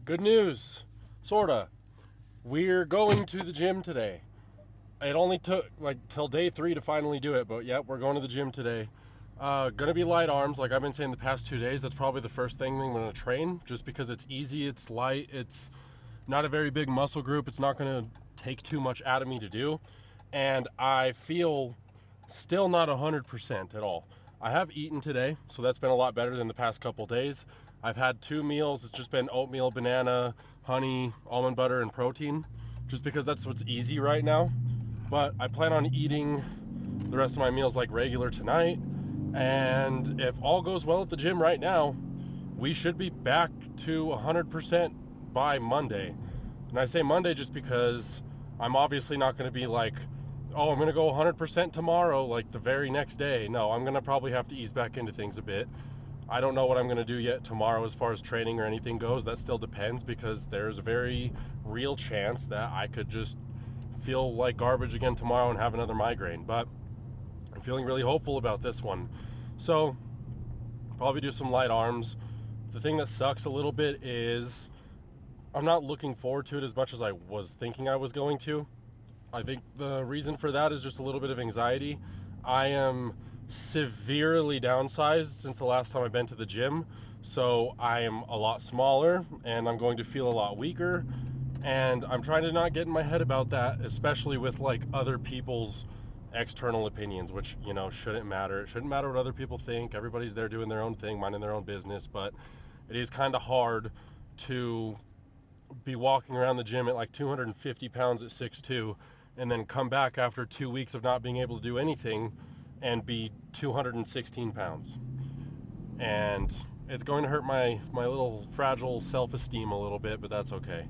Good news, sorta. We're going to the gym today. It only took like till day 3 to finally do it, but yeah, we're going to the gym today. Gonna be light arms, like I've been saying the past 2 days. That's probably the first thing I'm gonna train, just because it's easy, it's light, it's not a very big muscle group. It's not gonna take too much out of me to do, and I feel still not 100% at all. I have eaten today, so that's been a lot better than the past couple days. I've had 2 meals. It's just been oatmeal, banana, honey, almond butter, and protein, just because that's what's easy right now. But I plan on eating the rest of my meals like regular tonight, and if all goes well at the gym right now, we should be back to 100% by Monday. And I say Monday just because I'm obviously not going to be like, oh, I'm going to go 100% tomorrow, like the very next day. No, I'm going to probably have to ease back into things a bit. I don't know what I'm going to do yet tomorrow as far as training or anything goes. That still depends, because there's a very real chance that I could just feel like garbage again tomorrow and have another migraine. But I'm feeling really hopeful about this one. So probably do some light arms. The thing that sucks a little bit is I'm not looking forward to it as much as I was thinking I was going to. I think the reason for that is just a little bit of anxiety. I am severely downsized since the last time I've been to the gym, so I am a lot smaller and I'm going to feel a lot weaker, and I'm trying to not get in my head about that, especially with like other people's external opinions, which, you know, shouldn't matter. It shouldn't matter what other people think. Everybody's there doing their own thing, minding their own business, but it is kind of hard to be walking around the gym at like 250 pounds at 6'2", and then come back after 2 weeks of not being able to do anything and be 216 pounds. And it's going to hurt my little fragile self-esteem a little bit, but that's okay.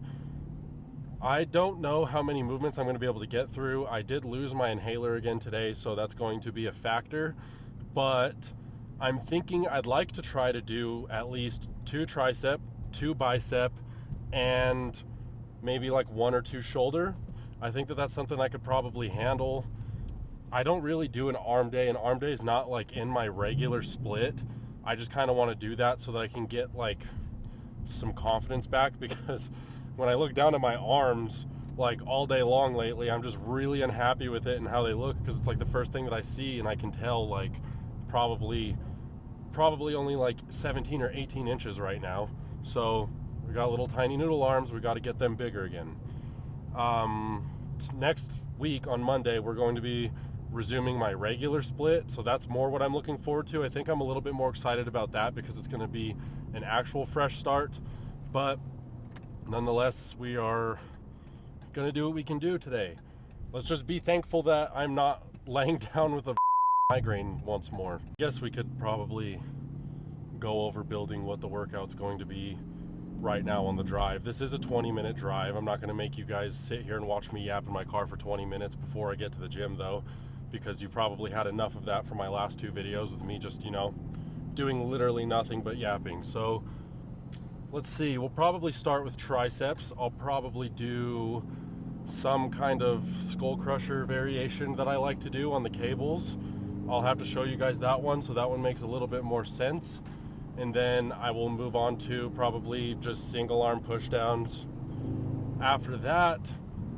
I don't know how many movements I'm going to be able to get through. I did lose my inhaler again today, so that's going to be a factor. But I'm thinking I'd like to try to do at least 2 tricep, 2 bicep, and maybe like 1 or 2 shoulder. I think that that's something I could probably handle. I don't really do an arm day, and arm day is not like in my regular split. I just kind of want to do that so that I can get like some confidence back, because when I look down at my arms like all day long lately, I'm just really unhappy with it and how they look, because it's like the first thing that I see, and I can tell like probably only like 17 or 18 inches right now. So we got little tiny noodle arms. We got to get them bigger again. Next week on Monday, we're going to be resuming my regular split, so that's more what I'm looking forward to. I think I'm a little bit more excited about that because it's going to be an actual fresh start, but nonetheless, we are going to do what we can do today. Let's just be thankful that I'm not laying down with a migraine once more. I guess we could probably go over building what the workout's going to be right now on the drive. This is a 20-minute drive. I'm not going to make you guys sit here and watch me yap in my car for 20 minutes before I get to the gym, though, because you've probably had enough of that from my last 2 videos with me just, you know, doing literally nothing but yapping. So let's see. We'll probably start with triceps. I'll probably do some kind of skull crusher variation that I like to do on the cables. I'll have to show you guys that one, so that one makes a little bit more sense. And then I will move on to probably just single arm push downs. After that,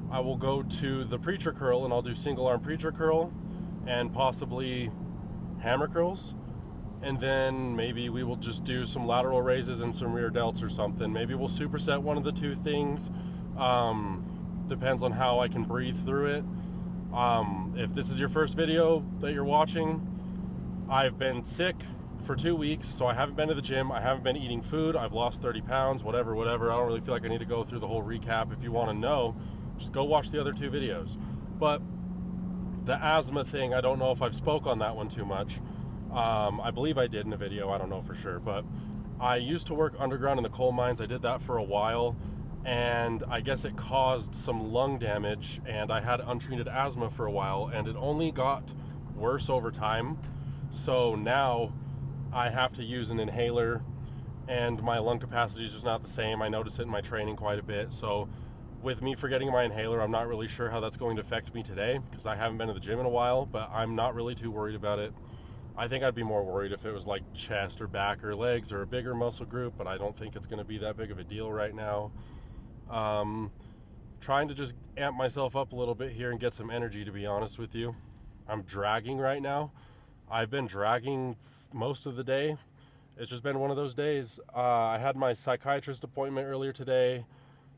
I will go to the preacher curl, and I'll do single arm preacher curl and possibly hammer curls. And then maybe we will just do some lateral raises and some rear delts or something. Maybe we'll superset one of the 2 things. Depends on how I can breathe through it. If this is your first video that you're watching, I've been sick for 2 weeks, so I haven't been to the gym. I haven't been eating food. I've lost 30 pounds, whatever. I don't really feel like I need to go through the whole recap. If you want to know, just go watch the other 2 videos. But the asthma thing, I don't know if I've spoke on that one too much. I believe I did in a video. I don't know for sure. But I used to work underground in the coal mines. I did that for a while, and I guess it caused some lung damage, and I had untreated asthma for a while, and it only got worse over time. So now I have to use an inhaler, and my lung capacity is just not the same. I notice it in my training quite a bit. So with me forgetting my inhaler, I'm not really sure how that's going to affect me today, because I haven't been to the gym in a while, but I'm not really too worried about it. I think I'd be more worried if it was like chest or back or legs or a bigger muscle group, but I don't think it's going to be that big of a deal right now. Um, Trying to just amp myself up a little bit here and get some energy, to be honest with you. I'm dragging right now. I've been dragging most of the day. It's just been one of those days. I had my psychiatrist appointment earlier today.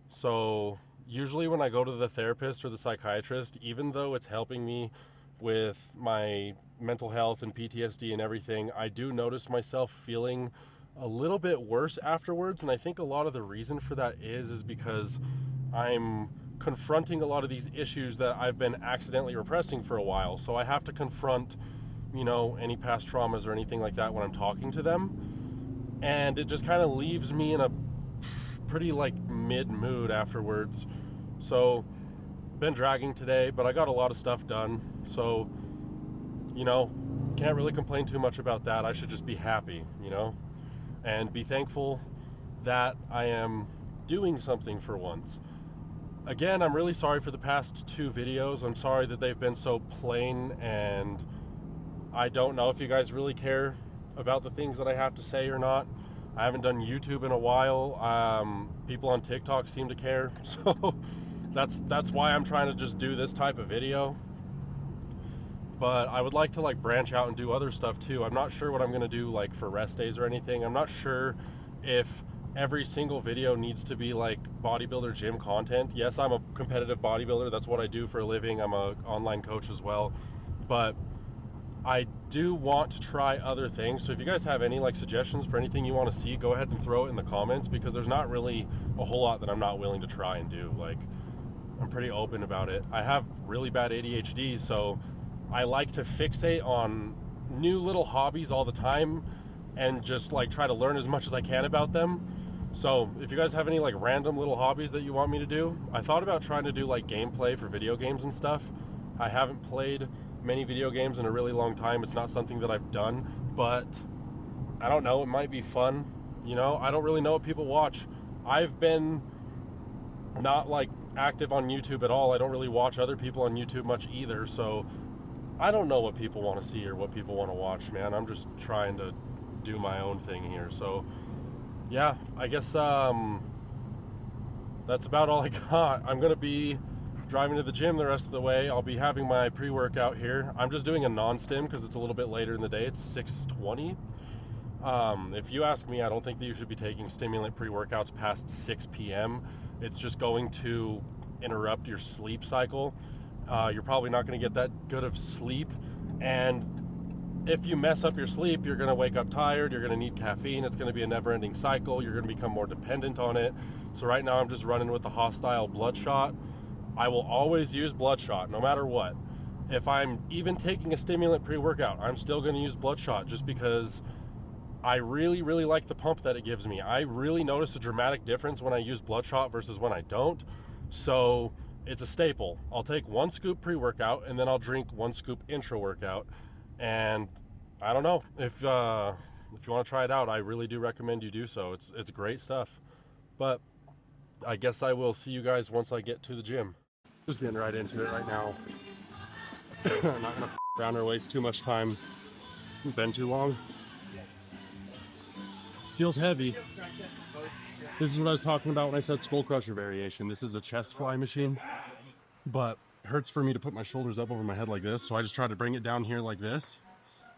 So, usually when I go to the therapist or the psychiatrist, even though it's helping me with my mental health and PTSD and everything, I do notice myself feeling a little bit worse afterwards. And I think a lot of the reason for that is because I'm confronting a lot of these issues that I've been accidentally repressing for a while. So I have to confront, any past traumas or anything like that when I'm talking to them. And it just kind of leaves me in a pretty like mid mood afterwards. So, been dragging today, but I got a lot of stuff done. So, you know, can't really complain too much about that. I should just be happy, and be thankful that I am doing something for once. Again, I'm really sorry for the past two videos. I'm sorry that they've been so plain, and I don't know if you guys really care about the things that I have to say or not. I haven't done YouTube in a while. People on TikTok seem to care, so that's why I'm trying to just do this type of video. But I would like to like branch out and do other stuff too. I'm not sure what I'm gonna do like for rest days or anything. I'm not sure if every single video needs to be like bodybuilder gym content. Yes, I'm a competitive bodybuilder. That's what I do for a living. I'm an online coach as well. But I do want to try other things. So if you guys have any like suggestions for anything you want to see, go ahead and throw it in the comments, because there's not really a whole lot that I'm not willing to try and do. Like, I'm pretty open about it. I have really bad ADHD, so I like to fixate on new little hobbies all the time and just like try to learn as much as I can about them. So if you guys have any like random little hobbies that you want me to do, I thought about trying to do like gameplay for video games and stuff. I haven't played many video games in a really long time. It's not something that I've done, but I don't know, it might be fun. I don't really know what people watch. I've been not like active on YouTube at all. I don't really watch other people on YouTube much either, so I don't know what people want to see or what people want to watch, man. I'm just trying to do my own thing here. So yeah, I guess that's about all I got. I'm gonna be driving to the gym the rest of the way. I'll be having my pre-workout here. I'm just doing a non-stim because it's a little bit later in the day. It's 6:20. If you ask me, I don't think that you should be taking stimulant pre-workouts past 6 p.m. It's just going to interrupt your sleep cycle. You're probably not going to get that good of sleep, and if you mess up your sleep, you're going to wake up tired, you're going to need caffeine, it's going to be a never-ending cycle, you're going to become more dependent on it. So right now I'm just running with the Hosstile bloodshot. I will always use bloodshot no matter what. If I'm even taking a stimulant pre-workout, I'm still going to use bloodshot, just because I really, really like the pump that it gives me. I really notice a dramatic difference when I use bloodshot versus when I don't. So it's a staple. I'll take one scoop pre-workout and then I'll drink one scoop intra-workout. And I don't know, if you want to try it out, I really do recommend you do so. It's great stuff. But I guess I will see you guys once I get to the gym. Just getting right into it right now. I'm not gonna around or waste too much time. It's been too long. Feels heavy. This is what I was talking about when I said skull crusher variation. This is a chest fly machine, but it hurts for me to put my shoulders up over my head like this, so I just try to bring it down here like this,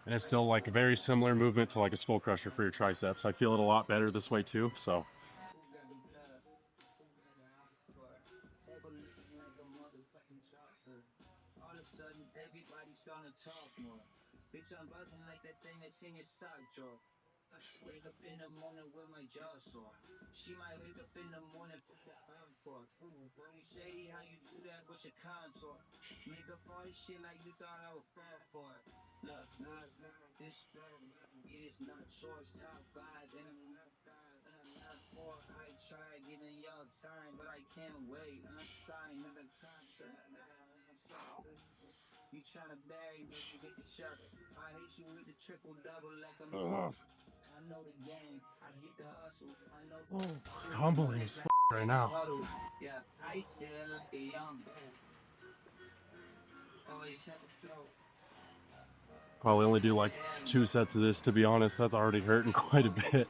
and it's still like a very similar movement to like a skull crusher for your triceps. I feel it a lot better this way too, so. Ugh. Oh, it's humbling as f right now. Probably only do like 2 sets of this, to be honest. That's already hurting quite a bit.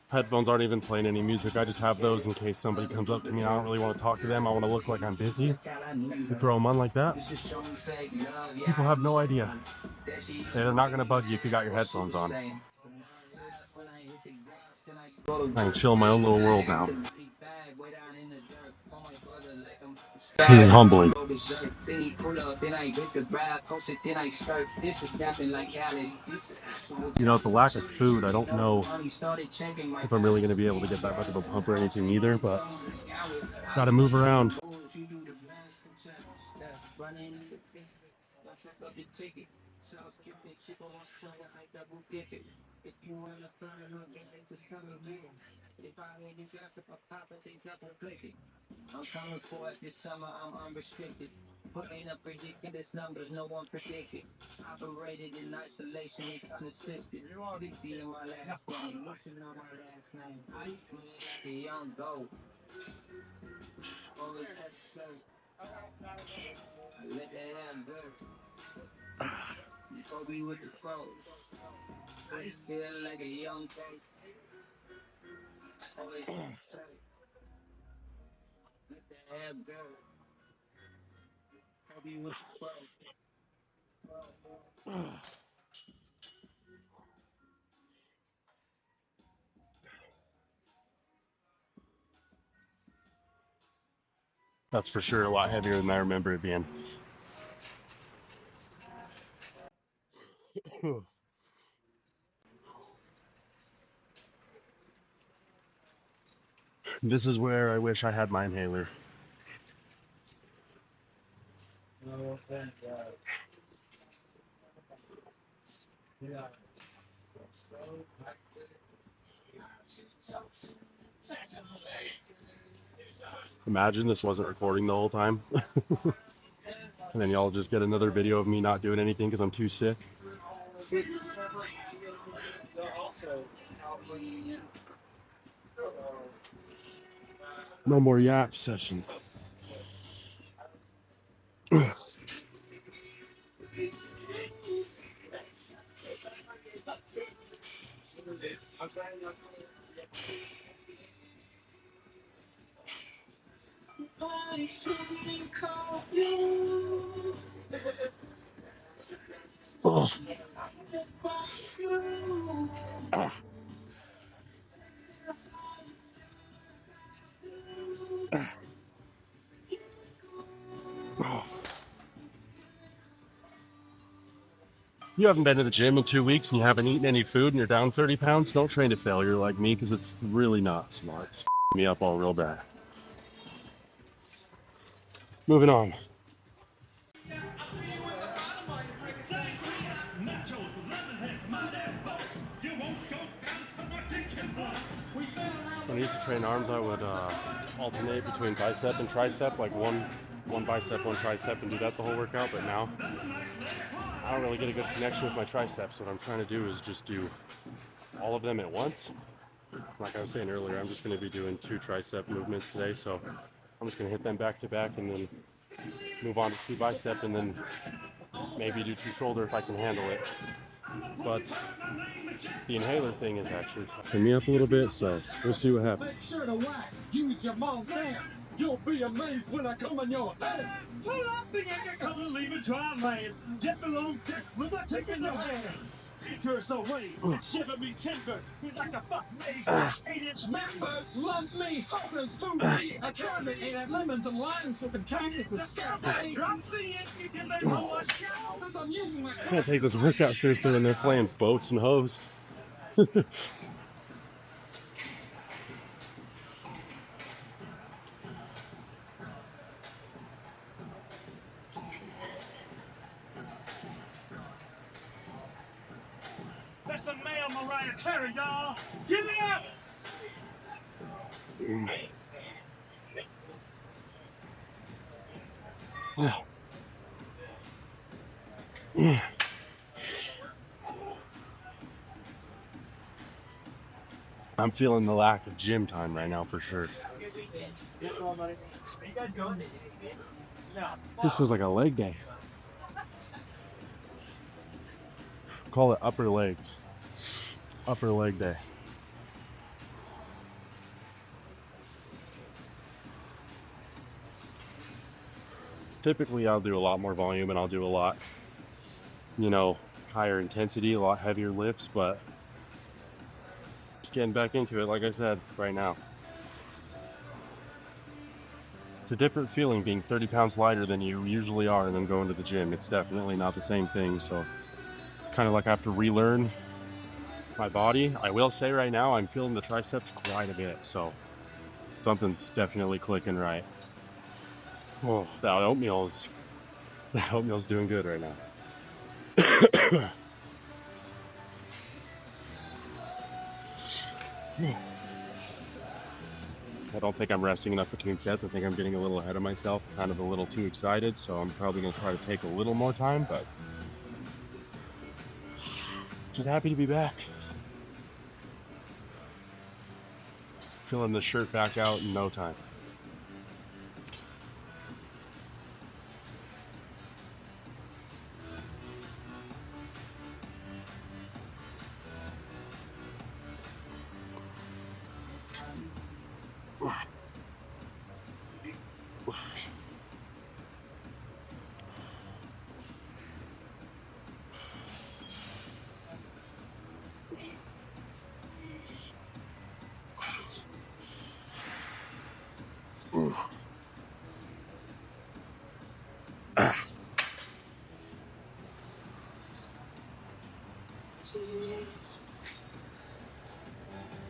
Headphones aren't even playing any music. I just have those in case somebody comes up to me and I don't really want to talk to them. I want to look like I'm busy. You throw them on like that, people have no idea. They're not going to bug you if you got your headphones on. I can chill in my own little world now. This is humbling. You know, with the lack of food, I don't know if I'm really going to be able to get that much of a pump or anything either, but gotta move around. I'm coming for it this summer, I'm unrestricted. Putting up ridiculous numbers, no one predicted. Operated in isolation, it's unassisted. 50 in my last name, looking on my last name. I like a young goat. Only touch slow. I let that hand go. Before we with the foes. I feel like a young goat. Always touch let that hand go. Before we with the foes. That's for sure a lot heavier than I remember it being. This is where I wish I had my inhaler. Imagine this wasn't recording the whole time. And then y'all just get another video of me not doing anything because I'm too sick. No more yap sessions. Oh. You haven't been to the gym in 2 weeks and you haven't eaten any food and you're down 30 pounds, don't train to failure like me because it's really not smart. It's me up all real bad. Moving on. When I used to train arms, I would alternate between bicep and tricep, like one bicep, one tricep, and do that the whole workout. But now, I don't really get a good connection with my triceps. What I'm trying to do is just do all of them at once. Like I was saying earlier, I'm just going to be doing 2 tricep movements today, so I'm just going to hit them back to back and then move on to 2 bicep and then maybe do 2 shoulder if I can handle it. But the inhaler thing is actually fucking me up a little bit, so we'll see what happens. Make sure to whack. Use your mom's hand. You'll be amazed when I come in your head. Pull up the anchor, come and leave it dry land. Get below deck with a tick in your hand. Anchor so late, and shiver me timber. He's like a fuck face, 8-inch members. Lump me, hopeless food me. I tried to eat at lemons and limes with the cactus with scalp. Drop the anchor, get that whole show. As I'm using my can't take this workout seriously when they're playing boats and hoes. That's the male Mariah Carey, y'all. Give it up. I'm feeling the lack of gym time right now for sure. This feels like a leg day. Call it upper legs. Upper leg day. Typically, I'll do a lot more volume and I'll do a lot, higher intensity, a lot heavier lifts, but just getting back into it, like I said, right now. It's a different feeling being 30 pounds lighter than you usually are and then going to the gym. It's definitely not the same thing. So kind of like I have to relearn my body. I will say right now, I'm feeling the triceps quite a bit. So something's definitely clicking right. Oh, that oatmeal's doing good right now. I don't think I'm resting enough between sets. I think I'm getting a little ahead of myself, kind of a little too excited. So I'm probably going to try to take a little more time, but just happy to be back. Filling the shirt back out in no time.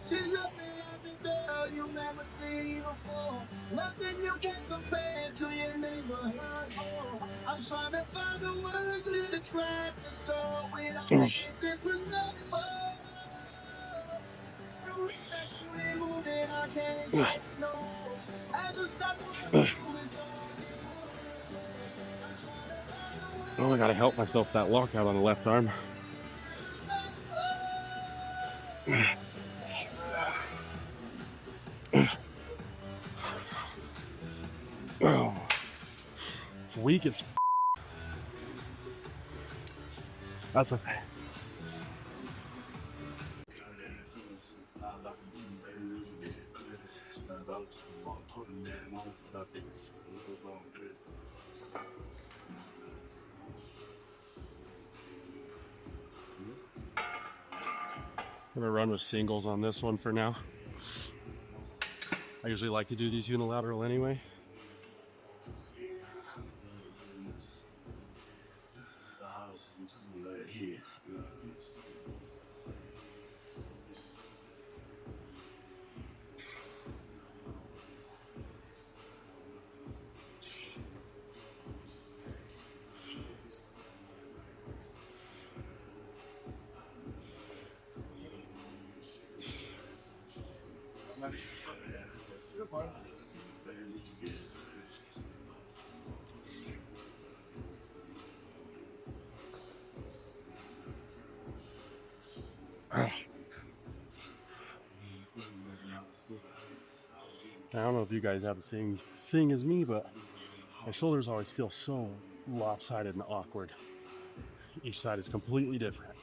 She's nothing like the girl you never seen before. Nothing you can compare to your neighborhood. Oh, I'm trying to find the words to describe the story. Without if this was no fun. Every step you moving, I can't take no. As a step on it's all Oh, I gotta help myself that lockout on the left arm. Oh, it's weak as that's okay. I'm gonna run with singles on this one for now. I usually like to do these unilateral anyway. I don't know if you guys have the same thing as me, but my shoulders always feel so lopsided and awkward. Each side is completely different.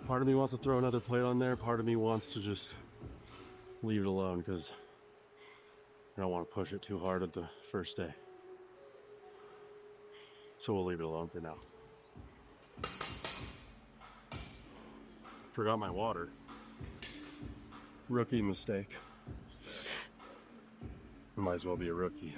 Part of me wants to throw another plate on there. Part of me wants to just leave it alone because I don't want to push it too hard at the first day. So we'll leave it alone for now. Forgot my water. Rookie mistake. Might as well be a rookie.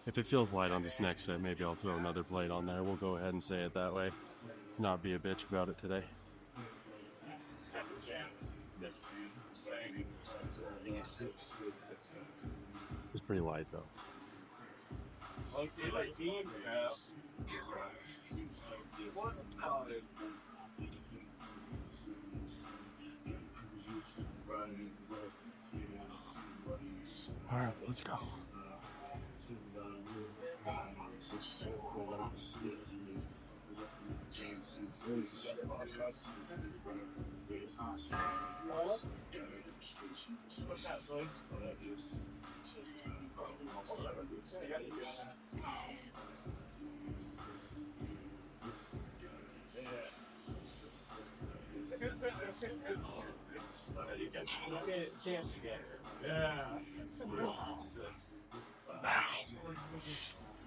If it feels light on this next set, maybe I'll throw another plate on there. We'll go ahead and say it that way. Not be a bitch about it today. It's pretty light though. All right, let's go.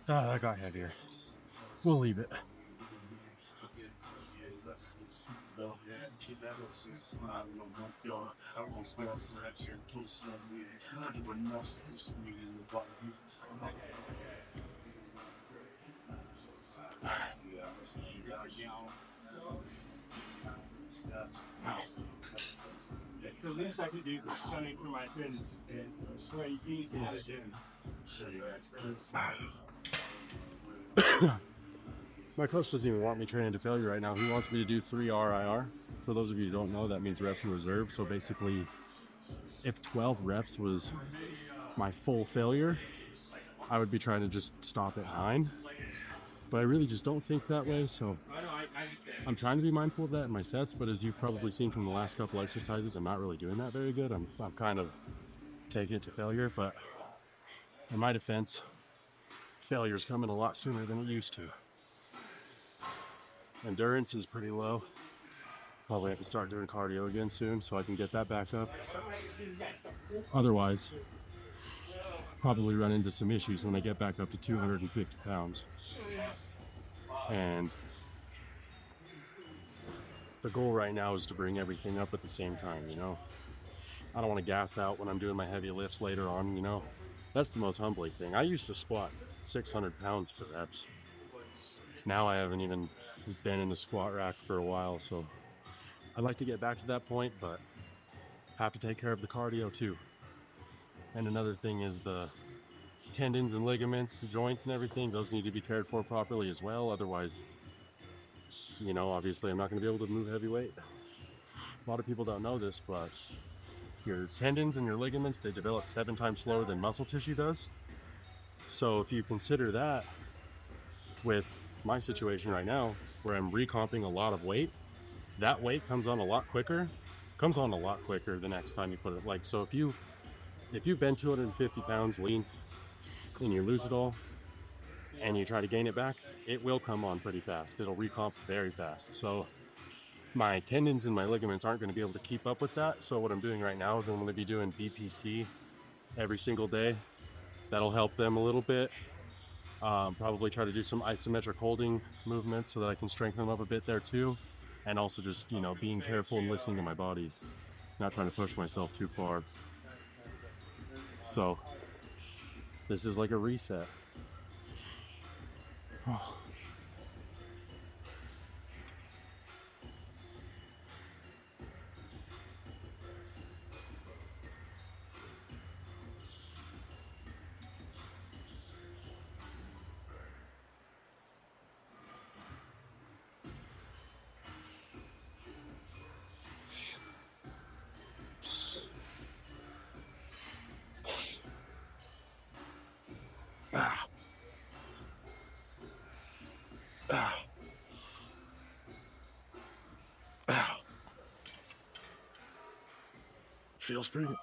That got heavier. We'll leave it. The least I could do is running through my fingers and sweaty feet. My coach doesn't even want me training to failure right now. He wants me to do 3 RIR. For those of you who don't know, that means reps in reserve. So basically, if 12 reps was my full failure, I would be trying to just stop at 9. But I really just don't think that way. So I'm trying to be mindful of that in my sets. But as you've probably seen from the last couple exercises, I'm not really doing that very good. I'm kind of taking it to failure. But in my defense, failure's coming a lot sooner than it used to. Endurance is pretty low. Probably have to start doing cardio again soon so I can get that back up. Otherwise, probably run into some issues when I get back up to 250 pounds. And the goal right now is to bring everything up at the same time, you know? I don't want to gas out when I'm doing my heavy lifts later on, you know? That's the most humbling thing. I used to squat 600 pounds for reps. Now I haven't even been in the squat rack for a while, so I'd like to get back to that point, but have to take care of the cardio too. And another thing is the tendons and ligaments, joints and everything, those need to be cared for properly as well. Otherwise, you know, obviously I'm not going to be able to move heavy weight. A lot of people don't know this, but your tendons and your ligaments, they develop 7 times slower than muscle tissue does. So if you consider that with my situation right now, where I'm recomping a lot of weight, that weight comes on a lot quicker the next time you put it. Like, so if you've been 250 pounds lean and you lose it all and you try to gain it back, it will come on pretty fast. It'll recomp very fast. So my tendons and my ligaments aren't going to be able to keep up with that. So what I'm doing right now is I'm going to be doing BPC every single day. That'll help them a little bit. Probably try to do some isometric holding movements so that I can strengthen them up a bit there too. And also just, you know, being careful and listening to my body, not trying to push myself too far. So this is like a reset. Oh. Feels pretty good.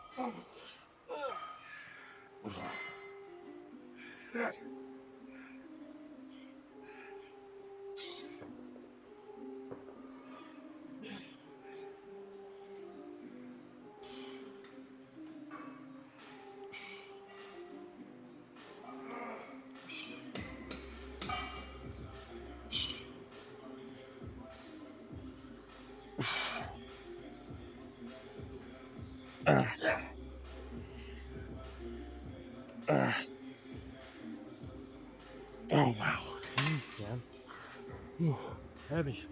Oh, wow. Man. Whew. Heavy.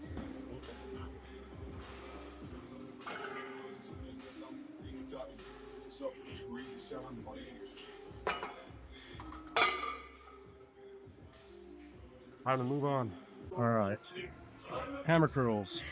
Time to move on. All right. Hammer curls.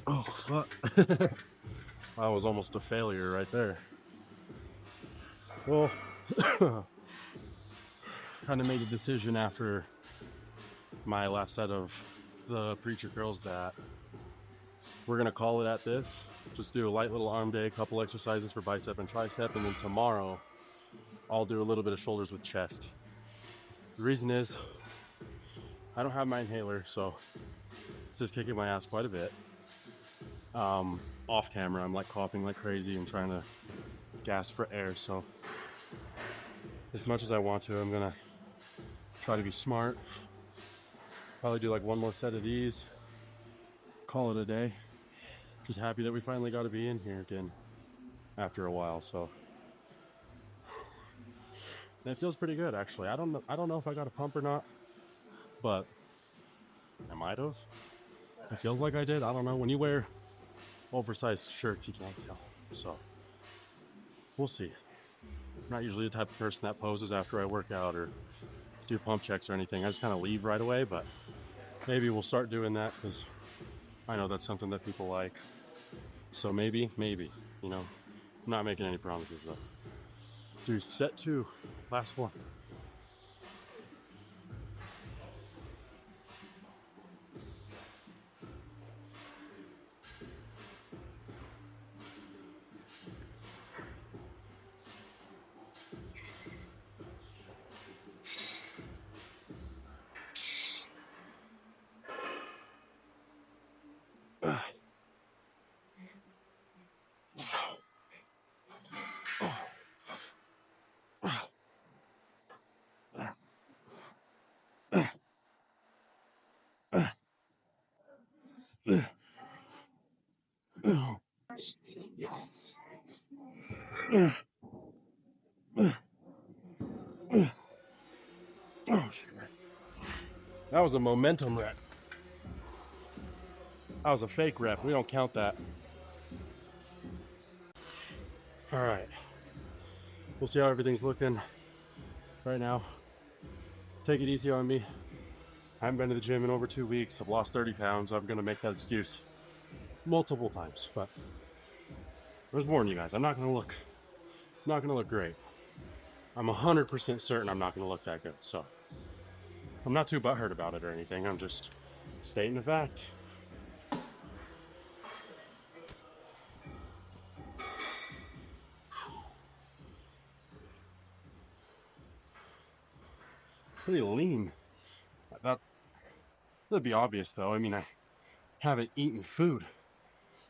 Oh, fuck. That was almost a failure right there. Well, kind of made a decision after my last set of the preacher curls that we're going to call it at this. Just do a light little arm day, a couple exercises for bicep and tricep, and then tomorrow I'll do a little bit of shoulders with chest. The reason is I don't have my inhaler, so it's just kicking my ass quite a bit. Off camera, I'm like coughing like crazy and trying to gasp for air, so as much as I want to, I'm gonna try to be smart. Probably do like one more set of these, call it a day. Just happy that we finally got to be in here again after a while, so and it feels pretty good actually. I don't know if I got a pump or not, but I might have. It feels like I did. I don't know. When you wear oversized shirts, you can't tell, so we'll see. I'm not usually the type of person that poses after I work out or do pump checks or anything. I just kind of leave right away, but maybe we'll start doing that because I know that's something that people like. So maybe, you know, I'm not making any promises though. Let's do set 2, last one. Oh, shit. That was a momentum rep. That was a fake rep. We don't count that. All right. We'll see how everything's looking right now. Take it easy on me. I haven't been to the gym in over 2 weeks. I've lost 30 pounds. I'm going to make that excuse multiple times, but I was warning you guys. I'm not going to look great. I'm 100% certain I'm not going to look that good. So I'm not too butthurt about it or anything. I'm just stating the fact. Pretty lean. That'd be obvious though. I mean, I haven't eaten food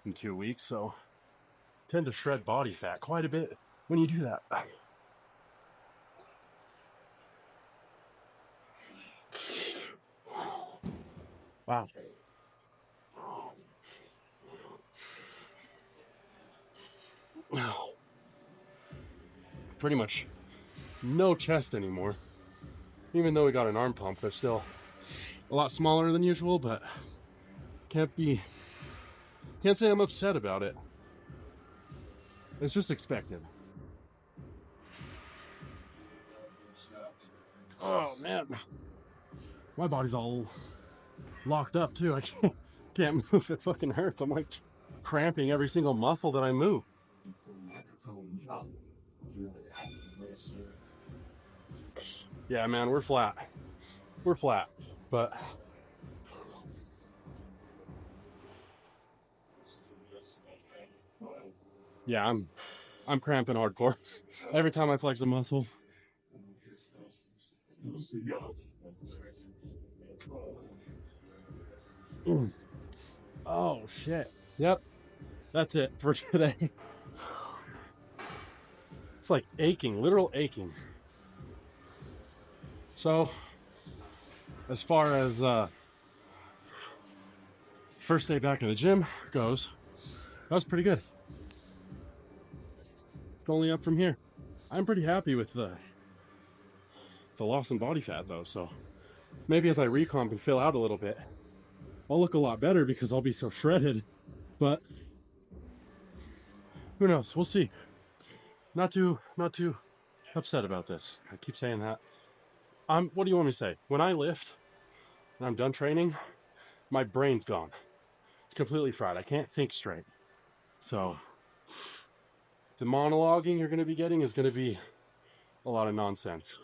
in 2 weeks, so I tend to shred body fat quite a bit when you do that. Wow. Pretty much no chest anymore. Even though we got an arm pump, they're still a lot smaller than usual, but can't say I'm upset about it. It's just expected. Oh man, my body's all locked up too. I can't move. It fucking hurts. I'm like cramping every single muscle that I move. Yeah, man, we're flat. We're flat. But yeah, I'm cramping hardcore. Every time I flex a muscle. Mm. Oh shit. Yep. That's it for today. It's like aching, literal aching. So as far as first day back in the gym goes, that was pretty good. It's only up from here. I'm pretty happy with the loss in body fat though, so maybe as I recomp and fill out a little bit, I'll look a lot better because I'll be so shredded. But who knows? We'll see. Not too upset about this. I keep saying that. What do you want me to say? When I lift and I'm done training, my brain's gone. It's completely fried. I can't think straight. So the monologuing you're going to be getting is going to be a lot of nonsense.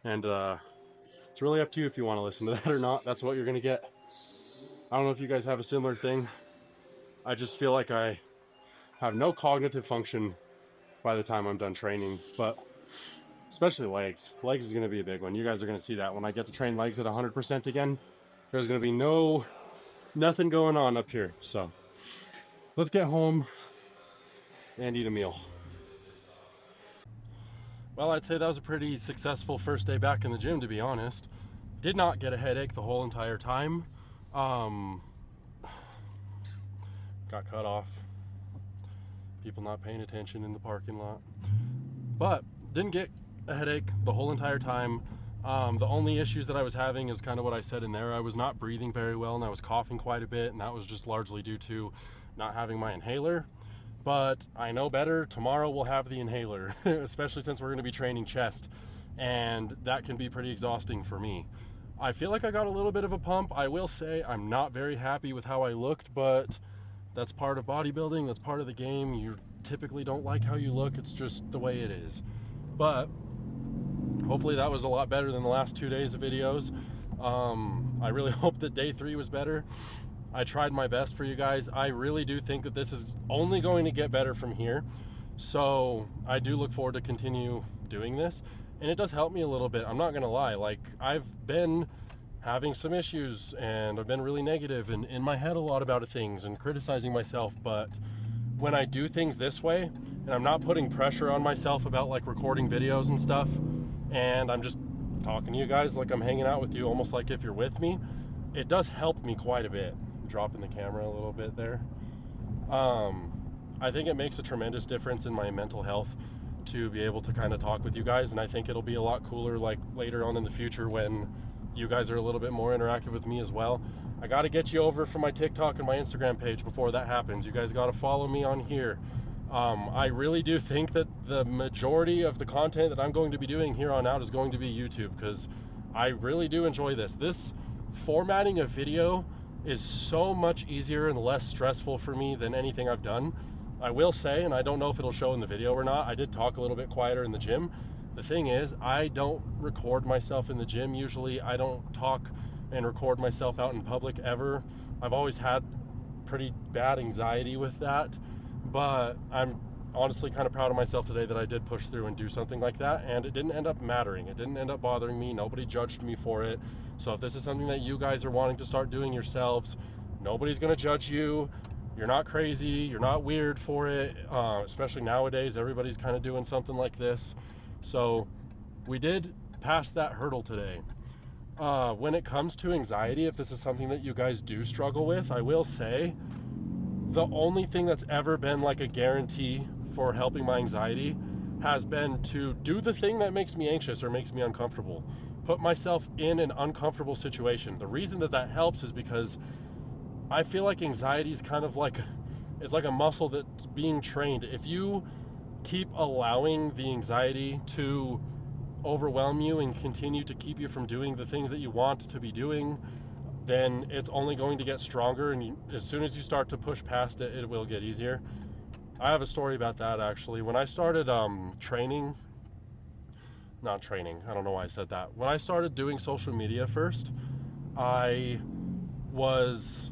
And it's really up to you if you want to listen to that or not. That's what you're going to get. I don't know if you guys have a similar thing. I just feel like I have no cognitive function by the time I'm done training, but especially legs. Legs is going to be a big one. You guys are going to see that when I get to train legs at 100% again. There's going to be nothing going on up here. So let's get home and eat a meal. Well, I'd say that was a pretty successful first day back in the gym, to be honest. Did not get a headache the whole entire time. Got cut off. People not paying attention in the parking lot. But didn't get a headache the whole entire time. The only issues that I was having is kind of what I said in there. I was not breathing very well and I was coughing quite a bit, and that was just largely due to not having my inhaler. But I know better. Tomorrow we'll have the inhaler, especially since we're going to be training chest, and that can be pretty exhausting for me. I feel like I got a little bit of a pump. I will say I'm not very happy with how I looked, but that's part of bodybuilding. That's part of the game. You typically don't like how you look. It's just the way it is. But hopefully that was a lot better than the last 2 days of videos. I really hope that day 3 was better. I tried my best for you guys. I really do think that this is only going to get better from here. So I do look forward to continue doing this. And it does help me a little bit. I'm not going to lie. Like, I've been having some issues and I've been really negative and in my head a lot about things and criticizing myself. But when I do things this way and I'm not putting pressure on myself about like recording videos and stuff, and I'm just talking to you guys like I'm hanging out with you, almost like if you're with me, it does help me quite a bit. Dropping the camera a little bit there. I think it makes a tremendous difference in my mental health to be able to kind of talk with you guys, and I think it'll be a lot cooler like later on in the future when you guys are a little bit more interactive with me as well. I got to get you over from my TikTok and my Instagram page before that happens. You guys got to follow me on here. I really do think that the majority of the content that I'm going to be doing here on out is going to be YouTube, because I really do enjoy this. This formatting a video is so much easier and less stressful for me than anything I've done. I will say, and I don't know if it'll show in the video or not, I did talk a little bit quieter in the gym. The thing is, I don't record myself in the gym usually. I don't talk and record myself out in public ever. I've always had pretty bad anxiety with that, but I'm honestly kind of proud of myself today that I did push through and do something like that, and it didn't end up mattering. It didn't end up bothering me. Nobody judged me for it. So if this is something that you guys are wanting to start doing yourselves, nobody's going to judge you. You're not crazy. You're not weird for it. Especially nowadays, everybody's kind of doing something like this. So we did pass that hurdle today. When it comes to anxiety, if this is something that you guys do struggle with, I will say the only thing that's ever been like a guarantee for helping my anxiety has been to do the thing that makes me anxious or makes me uncomfortable. Put myself in an uncomfortable situation. The reason that that helps is because I feel like anxiety is kind of like, it's like a muscle that's being trained. If you keep allowing the anxiety to overwhelm you and continue to keep you from doing the things that you want to be doing, then it's only going to get stronger, and as soon as you start to push past it, it will get easier. I have a story about that actually. When I started training not training. I don't know why I said that. When I started doing social media first, I was,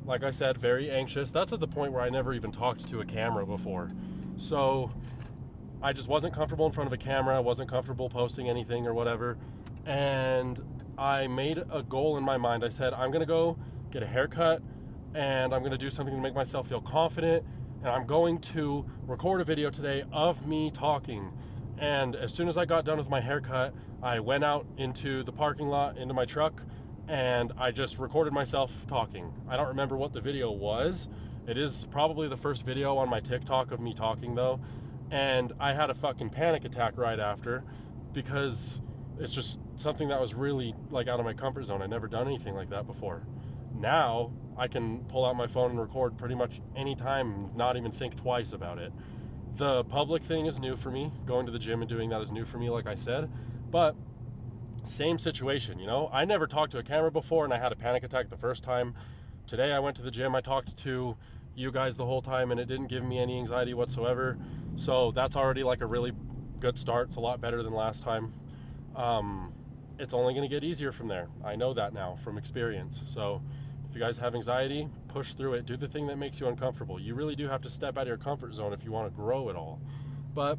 like I said, very anxious. That's at the point where I never even talked to a camera before. So I just wasn't comfortable in front of a camera, wasn't comfortable posting anything or whatever. And I made a goal in my mind. I said, I'm going to go get a haircut and I'm going to do something to make myself feel confident. And I'm going to record a video today of me talking. And as soon as I got done with my haircut, I went out into the parking lot, into my truck, and I just recorded myself talking. I don't remember what the video was. It is probably the first video on my TikTok of me talking, though. And I had a fucking panic attack right after because it's just something that was really like out of my comfort zone. I'd never done anything like that before. Now I can pull out my phone and record pretty much any time, not even think twice about it. The public thing is new for me. Going to the gym and doing that is new for me, like I said. But same situation, you know? I never talked to a camera before and I had a panic attack the first time. Today I went to the gym, I talked to you guys the whole time and it didn't give me any anxiety whatsoever. So that's already like a really good start. It's a lot better than last time. It's only going to get easier from there. I know that now from experience. So if you guys have anxiety, push through it. Do the thing that makes you uncomfortable. You really do have to step out of your comfort zone if you want to grow at all. But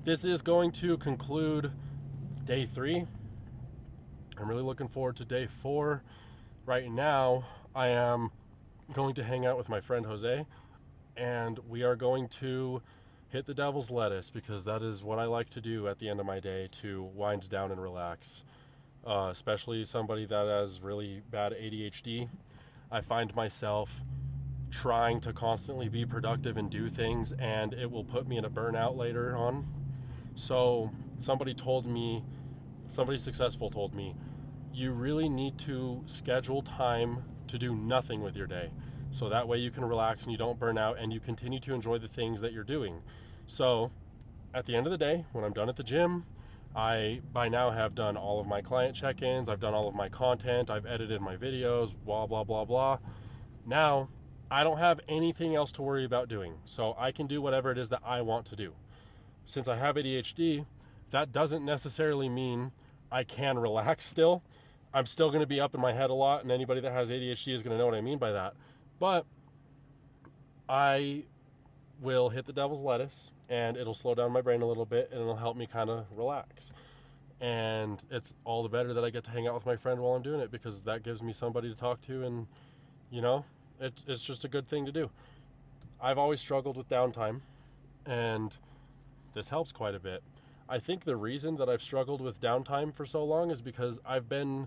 this is going to conclude day 3. I'm really looking forward to day 4. Right now, I am going to hang out with my friend Jose, and we are going to hit the devil's lettuce because that is what I like to do at the end of my day to wind down and relax. Especially somebody that has really bad ADHD. I find myself trying to constantly be productive and do things, and it will put me in a burnout later on. So somebody successful told me, you really need to schedule time to do nothing with your day. So that way you can relax and you don't burn out and you continue to enjoy the things that you're doing. So at the end of the day, when I'm done at the gym, I by now have done all of my client check-ins, I've done all of my content, I've edited my videos, blah, blah, blah, blah. Now, I don't have anything else to worry about doing. So I can do whatever it is that I want to do. Since I have ADHD, that doesn't necessarily mean I can relax still. I'm still going to be up in my head a lot, and anybody that has ADHD is going to know what I mean by that. But I will hit the devil's lettuce, and it'll slow down my brain a little bit, and it'll help me kind of relax. And it's all the better that I get to hang out with my friend while I'm doing it, because that gives me somebody to talk to, and, you know, it's just a good thing to do. I've always struggled with downtime, and this helps quite a bit. I think the reason that I've struggled with downtime for so long is because I've been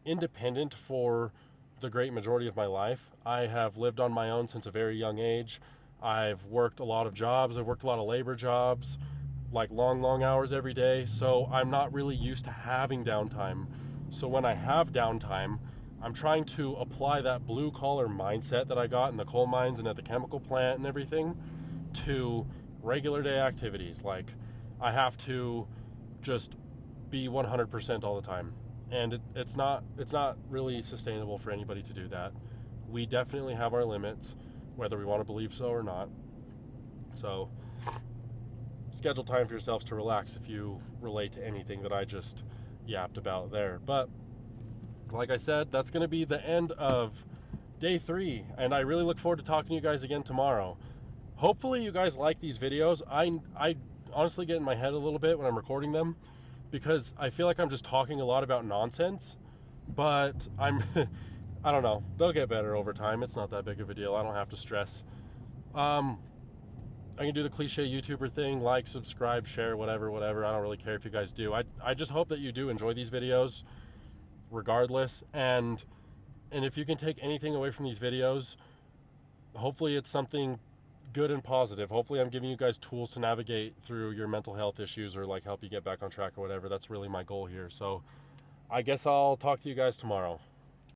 independent for the great majority of my life. I have lived on my own since a very young age. I've worked a lot of jobs. I've worked a lot of labor jobs, like long hours every day. So I'm not really used to having downtime. So when I have downtime, I'm trying to apply that blue collar mindset that I got in the coal mines and at the chemical plant and everything to regular day activities. Like I have to just be 100% all the time. And it's not really sustainable for anybody to do that. We definitely have our limits, whether we want to believe so or not. So schedule time for yourselves to relax if you relate to anything that I just yapped about there. But like I said, that's going to be the end of day 3, and I really look forward to talking to you guys again tomorrow. Hopefully you guys like these videos. I honestly get in my head a little bit when I'm recording them because I feel like I'm just talking a lot about nonsense, but I don't know. They'll get better over time. It's not that big of a deal. I don't have to stress. I can do the cliche YouTuber thing, like, subscribe, share, whatever. I don't really care if you guys do. I just hope that you do enjoy these videos regardless, and if you can take anything away from these videos, hopefully it's something good and positive. Hopefully I'm giving you guys tools to navigate through your mental health issues or like help you get back on track or whatever. That's really my goal here. So I guess I'll talk to you guys tomorrow.